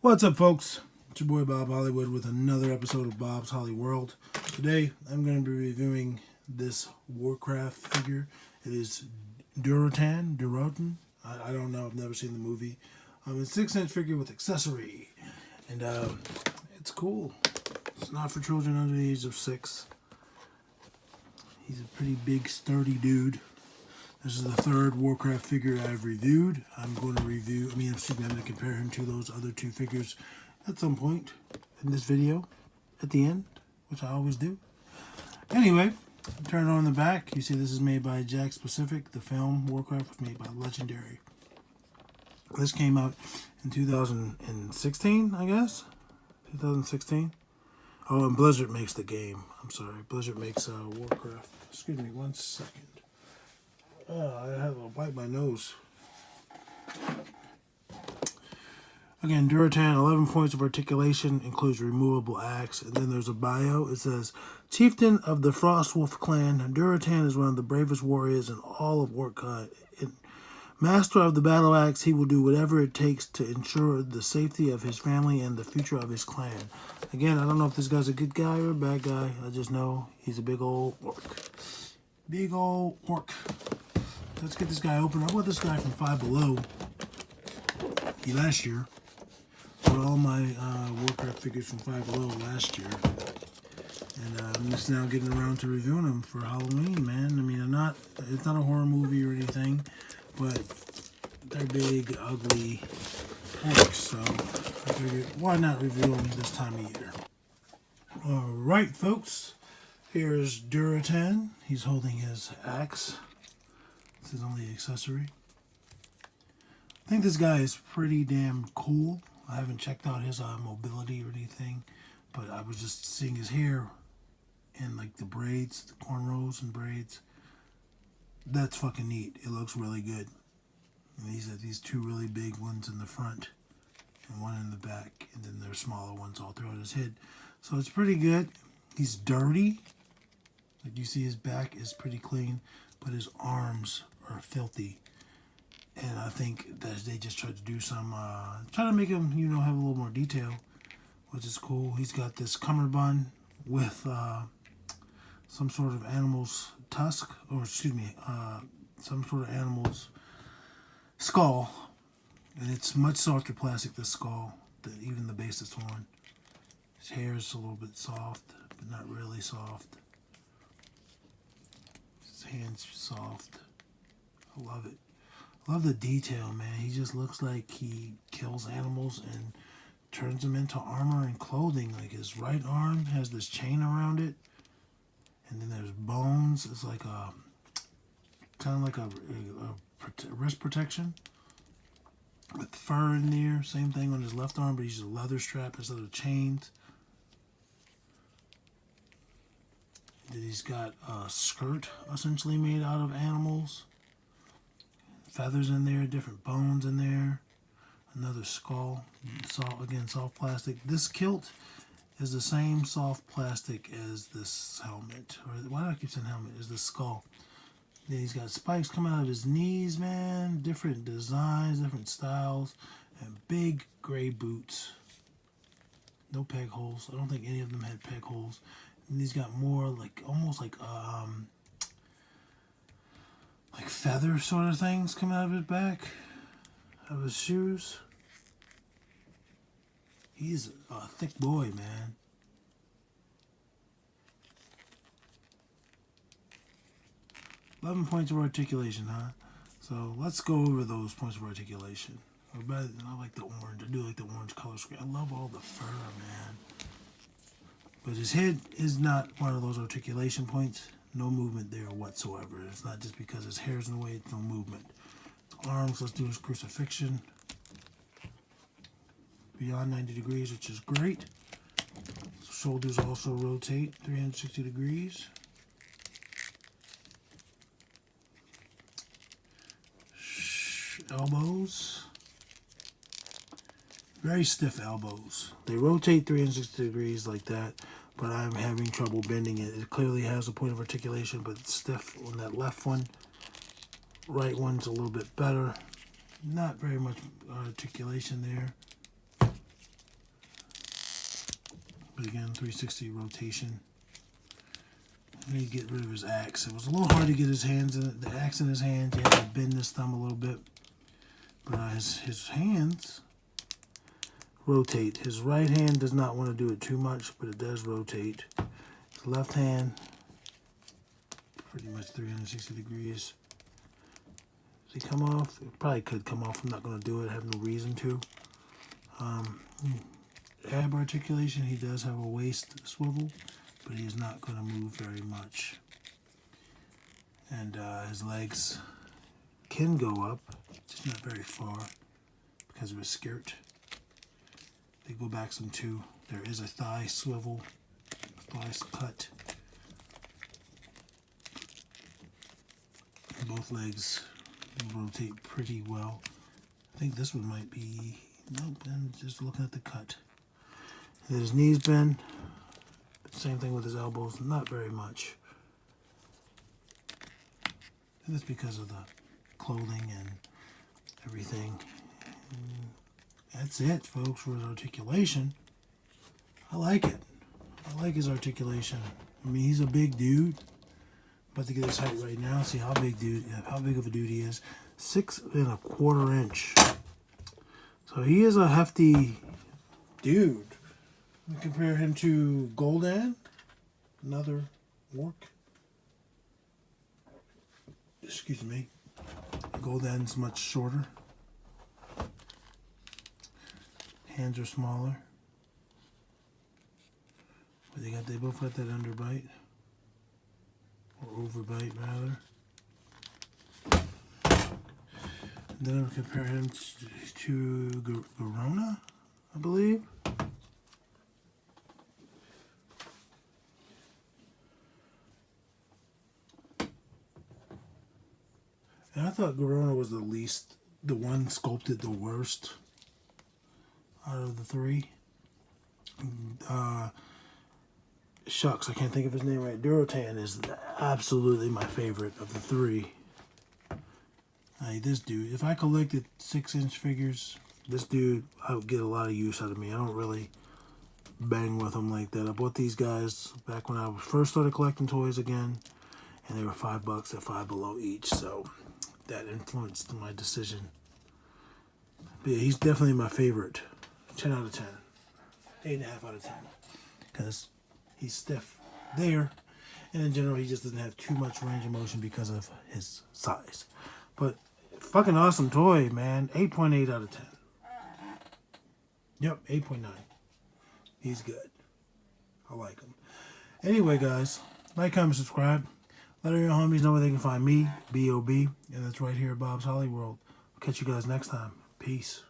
What's up, folks? It's your boy Bob Hollywood with another episode of Bob's Holly World. Today, I'm going to be reviewing this Warcraft figure. It is Durotan. I don't know. I've never seen the movie. It's a 6-inch figure with accessory, and it's cool. It's not for children under the age of 6. He's a pretty big, sturdy dude. This is the third Warcraft figure I've reviewed. I'm going to I'm going to compare him to those other two figures at some point in this video, at the end, which I always do. Anyway, turn it on the back. You see this is made by Jakks Pacific. The film Warcraft was made by Legendary. This came out in 2016, I guess? 2016? Oh, and Blizzard makes the game. I'm sorry. Blizzard makes Warcraft. Excuse me, 1 second. I have to wipe my nose. Again, Durotan, 11 points of articulation, includes removable axe. And then there's a bio. It says, Chieftain of the Frostwolf clan, Durotan is one of the bravest warriors in all of Warcraft. Master of the battle axe, he will do whatever it takes to ensure the safety of his family and the future of his clan. Again, I don't know if this guy's a good guy or a bad guy. I just know he's a big old orc. Big old orc. Let's get this guy open. I bought this guy from Five Below last year. Bought all my Warcraft figures from Five Below last year. And I'm just now getting around to reviewing them for Halloween, man. I mean, it's not a horror movie or anything, but they're big, ugly orcs. So I figured, why not review them this time of year? Alright, folks. Here's Durotan. He's holding his axe. This is only accessory. I think this guy is pretty damn cool. I haven't checked out his mobility or anything, but I was just seeing his hair and like the braids, the cornrows and braids. That's fucking neat. It looks really good. And he's got these two really big ones in the front and one in the back, and then there's smaller ones all throughout his head. So it's pretty good. He's dirty. Like you see, his back is pretty clean, but his arms are filthy. And I think that they just tried to do some, try to make him, have a little more detail, which is cool. He's got this cummerbund with some sort of animal's tusk, or excuse me, some sort of animal's skull. And it's much softer plastic, this skull, than even the base it's on. His hair is a little bit soft, but not really soft. His hands soft. I love it. Love the detail, man. He just looks like he kills animals and turns them into armor and clothing. Like his right arm has this chain around it, and then there's bones. It's like a kind of like a wrist protection with fur in there. Same thing on his left arm, but he uses a leather strap instead of chains. Then he's got a skirt essentially made out of animals. Feathers in there, different bones in there. Another skull. Soft plastic. This kilt is the same soft plastic as this helmet. Or why do I keep saying helmet? Is the skull. Then he's got spikes coming out of his knees, man. Different designs, different styles. And big gray boots. No peg holes. I don't think any of them had peg holes. And he's got more like, almost like feather sort of things coming out of his back, of his shoes. He's a thick boy, man. $11 points of articulation, huh? So let's go over those points of articulation. I like the orange. I do like the orange color scheme. I love all the fur, man. But his head is not one of those articulation points. No movement there whatsoever. It's not just because his hair's in the way, it's no movement. His arms, let's do his crucifixion. Beyond 90 degrees, which is great. Shoulders also rotate 360 degrees. Elbows. Very stiff elbows. They rotate 360 degrees like that, but I'm having trouble bending it. It clearly has a point of articulation, but it's stiff on that left one. Right one's a little bit better. Not very much articulation there. But again, 360 rotation. I need to get rid of his axe. It was a little hard to get his hands in it. The axe in his hands. You have to bend his thumb a little bit. But his hands rotate. His right hand does not want to do it too much, but it does rotate. His left hand, pretty much 360 degrees. Does he come off? It probably could come off. I'm not going to do it. I have no reason to. Ab articulation, he does have a waist swivel, but he is not going to move very much. And his legs can go up, just not very far because of his skirt. They go back some too. There is a thigh swivel, thigh cut. Both legs rotate pretty well. I think this one might be, nope, I'm just looking at the cut. His knees bend. Same thing with his elbows, not very much. And that's because of the clothing and everything. And that's it, folks, for his articulation. I like it. I like his articulation. I mean, he's a big dude. About to get his height right now. See how big of a dude he is. 6 1/4 inch. So he is a hefty dude. We compare him to Gul'dan, another orc. Excuse me. Gul'dan's much shorter. Hands are smaller. But they both got that underbite. Or overbite, rather. And then I would compare him to Durotan, I believe. And I thought Durotan was the one sculpted the worst out of the three. Shucks, I can't think of his name right. Durotan is absolutely my favorite of the three. This dude, if I collected 6-inch figures, this dude, I would get a lot of use out of me. I don't really bang with them like that. I bought these guys back when I first started collecting toys again, and they were $5 at Five Below each, so that influenced my decision. But yeah, he's definitely my favorite. 10 out of 10. 8.5 out of 10. Because he's stiff there, and in general, he just doesn't have too much range of motion because of his size. But fucking awesome toy, man. 8.8 out of 10. Yep, 8.9. He's good. I like him. Anyway, guys, like, comment, subscribe. Let all your homies know where they can find me, B.O.B., and that's right here at Bob's Holly World. I'll catch you guys next time. Peace.